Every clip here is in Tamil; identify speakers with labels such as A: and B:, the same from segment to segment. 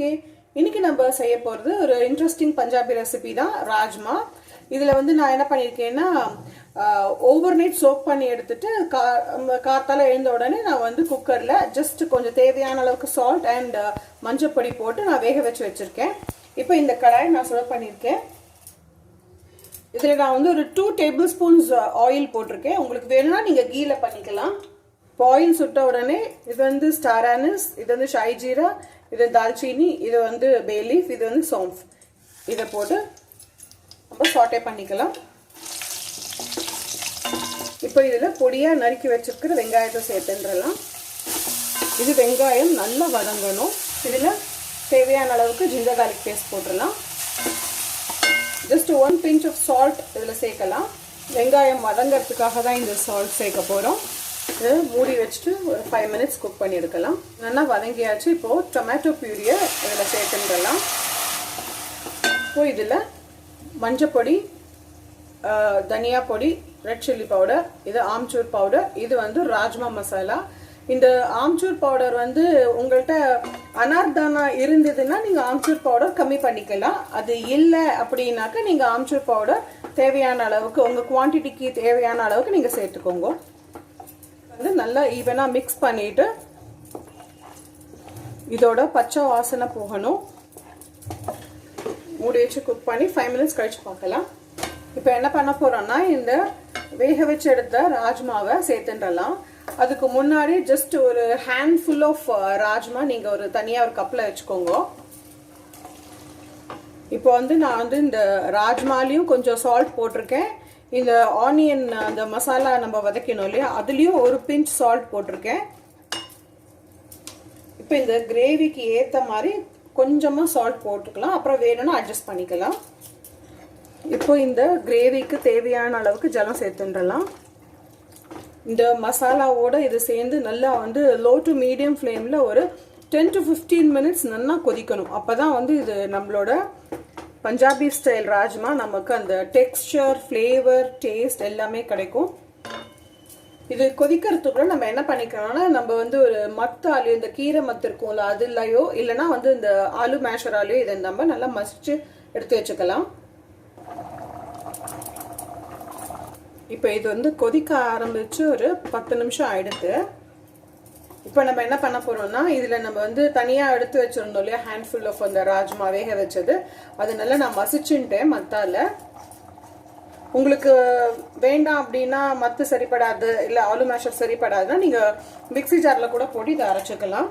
A: ஓகே, இன்னைக்கு நம்ம செய்ய போகிறது ஒரு இன்ட்ரெஸ்டிங் பஞ்சாபி ரெசிபி தான், ராஜ்மா. இதில் வந்து நான் என்ன பண்ணியிருக்கேன்னா, ஓவர் நைட் சோக் பண்ணி எடுத்துட்டு காத்தால எழுந்த உடனே நான் வந்து குக்கரில் ஜஸ்ட் கொஞ்சம் தேவையான அளவுக்கு சால்ட் அண்ட் மஞ்சப்பொடி போட்டு நான் வேக வச்சு வச்சுருக்கேன். இப்போ இந்த கடாயை நான் சுட பண்ணியிருக்கேன். இதில் நான் வந்து ஒரு 2 டேபிள் ஸ்பூன்ஸ் ஆயில் போட்டிருக்கேன். உங்களுக்கு வேணும்னா நீங்கள் கீழே பண்ணிக்கலாம். இப்போ ஆயில் சுட்ட உடனே இது வந்து ஸ்டார் ஆனிஸ், இது வந்து ஷாஹிஜீரா, இது dalchini, இது வந்து பே லீஃப், இது வந்து saunf. இதை போட்டு நம்ம சாட்டே பண்ணிக்கலாம். இப்போ இதில் பொடியாக நறுக்கி வச்சிருக்கிற வெங்காயத்தை சேர்த்துன்றலாம். இது வெங்காயம் நல்லா வதங்கணும். இதில் தேவையான அளவுக்கு ஜிஞ்சர் garlic பேஸ்ட் போட்டுடலாம். ஜஸ்ட் 1 pinch ஆஃப் சால்ட் இதில் சேர்க்கலாம். வெங்காயம் வதங்கிறதுக்காக தான் இந்த சால்ட் சேர்க்க போகிறோம். இதை மூடி வச்சுட்டு ஒரு 5 minutes குக் பண்ணி எடுக்கலாம். நல்லா வதங்கியாச்சு. இப்போது டொமேட்டோ பியூரியை இதில் சேர்த்துடலாம். இப்போ இதில் மஞ்சப்பொடி, தனியா பொடி, ரெட் சில்லி பவுடர், இது ஆம்ச்சூர் பவுடர், இது வந்து ராஜ்மா மசாலா. இந்த ஆம்ச்சூர் பவுடர் வந்து உங்கள்கிட்ட அனார்தானா இருந்ததுன்னா நீங்கள் ஆம்ச்சூர் பவுடர் கம்மி பண்ணிக்கலாம். அது இல்லை அப்படின்னாக்க நீங்கள் ஆம்ச்சூர் பவுடர் தேவையான அளவுக்கு உங்கள் குவான்டிட்டிக்கு தேவையான அளவுக்கு நீங்கள் சேர்த்துக்கோங்க. வந்து நல்லா ஈவனாக மிக்ஸ் பண்ணிவிட்டு இதோட பச்சை வாசனை போகணும். மூடி வச்சு குக் பண்ணி 5 minutes கழிச்சு பார்க்கலாம். இப்போ என்ன பண்ண போகிறோன்னா, இந்த வேக வச்சு எடுத்த ராஜ்மாவை சேர்த்துடலாம். அதுக்கு முன்னாடி ஜஸ்ட் ஒரு ஹேண்ட்ஃபுல் ஆஃப் ராஜ்மா நீங்கள் ஒரு தனியாக ஒரு கப்பில் வச்சுக்கோங்க. இப்போ வந்து நான் வந்து இந்த ராஜ்மாலையும் கொஞ்சம் சால்ட் போட்டிருக்கேன். இந்த ஆனியன் அந்த மசாலா நம்ம வதக்கணும் இல்லையா, அதுலேயும் ஒரு பிஞ்ச் சால்ட் போட்டிருக்கேன். இப்போ இந்த கிரேவிக்கு ஏற்ற மாதிரி கொஞ்சமாக சால்ட் போட்டுக்கலாம். அப்புறம் வேணும்னா அட்ஜஸ்ட் பண்ணிக்கலாம். இப்போ இந்த கிரேவிக்கு தேவையான அளவுக்கு ஜலம் சேர்த்துடலாம். இந்த மசாலாவோட இது சேர்ந்து நல்லா வந்து லோ டு மீடியம் ஃப்ளேமில் ஒரு 10 to 15 minutes நல்லா கொதிக்கணும். அப்போ தான் வந்து இது நம்மளோட பஞ்சாபி ஸ்டைல் ராஜ்மா நமக்கு அந்த டெக்ஸ்சர், ஃப்ளேவர், டேஸ்ட் எல்லாமே கிடைக்கும். இது கொதிக்கிறதுக்குள்ள நம்ம என்ன பண்ணிக்கணும்னா, நம்ம வந்து ஒரு மத்தாலையோ, இந்த கீரை மத்து இருக்கும்ல அதுலையோ, இல்லைன்னா வந்து இந்த ஆலு மேஷராலையோ இதை நம்ம நல்லா மசிச்சு எடுத்து வச்சுக்கலாம். இப்போ இது வந்து கொதிக்க ஆரம்பிச்சு ஒரு 10 நிமிஷம் ஆயிடுது. இப்போ நம்ம என்ன பண்ண போறோம்னா, இதில் நம்ம வந்து தனியாக எடுத்து வச்சிருந்தோம் இல்லையா, ஹேண்ட்ஃபுல் ஆஃப் அந்த ராஜ்மா வேக வச்சது, அதனால நான் மசிச்சுட்டேன் மத்தால. உங்களுக்கு வேண்டாம் அப்படின்னா மத்து சரிப்படாது, இல்லை ஆலு மேஷர் சரிப்படாதுன்னா நீங்கள் மிக்ஸி ஜாரில் கூட போட்டு இதை அரைச்சிக்கலாம்.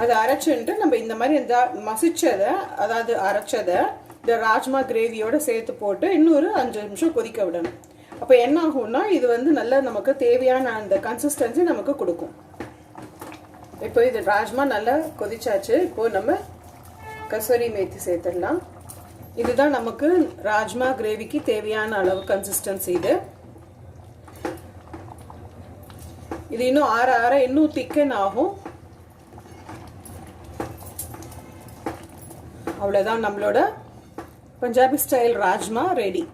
A: அதை அரைச்சுட்டு நம்ம இந்த மாதிரி இந்த மசிச்சதை, அதாவது அரைச்சதை இந்த ராஜ்மா கிரேவியோட சேர்த்து போட்டு இன்னொரு 5 நிமிஷம் கொதிக்க விடணும். அப்போ என்ன ஆகும்னா, இது வந்து நல்லா நமக்கு தேவையான அந்த கன்சிஸ்டன்சி நமக்கு கொடுக்கும். இப்போ இது ராஜ்மா நல்லா கொதிச்சாச்சு. இப்போ நம்ம கசூரி மேத்தி சேர்த்துடலாம். இதுதான் நமக்கு ராஜ்மா கிரேவிக்கு தேவையான அளவு கன்சிஸ்டன்சி. இது இன்னும் ஆற ஆற இன்னும் திக்கன் ஆகும். அவ்வளோதான், நம்மளோட பஞ்சாபி ஸ்டைல் ராஜ்மா ரெடி.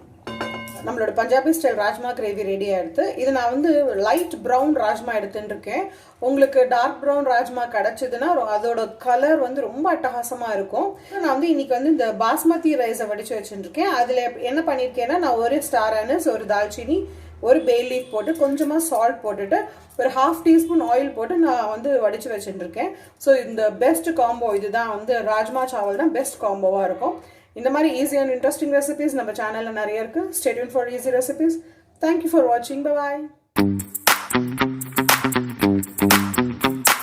A: நம்மளோட Punjabi style rajma gravy ready ஆகிடுது. இது நான் வந்து லைட் ப்ரௌன் ராஜ்மா எடுத்துட்டு இருக்கேன். உங்களுக்கு டார்க் ப்ரௌன் ராஜ்மா கிடச்சிதுன்னா அதோட கலர் வந்து ரொம்ப அட்டகாசமாக இருக்கும். நான் வந்து இன்னைக்கு வந்து இந்த பாஸ்மதி ரைஸை வடித்து வச்சுருக்கேன். அதில் என்ன பண்ணியிருக்கேன்னா, நான் ஒரு ஸ்டார் ஆனிஸ், ஒரு தால்ச்சினி, ஒரு பே லீஃப் போட்டு கொஞ்சமாக சால்ட் போட்டுட்டு ஒரு 1/2 teaspoon ஆயில் போட்டு நான் வந்து வடித்து வச்சுருக்கேன். ஸோ இந்த பெஸ்ட் காம்போ இதுதான், வந்து ராஜ்மா சாவல் தான் பெஸ்ட் காம்போவாக இருக்கும். இந்த மாதிரி ஈஸி அண்ட் இன்ட்ரெஸ்டிங் ரெசிபிஸ் நம்ம சேனலில் நிறைய இருக்குது. Stay tuned for easy recipes. Thank you for வாட்சிங். பை பாய்.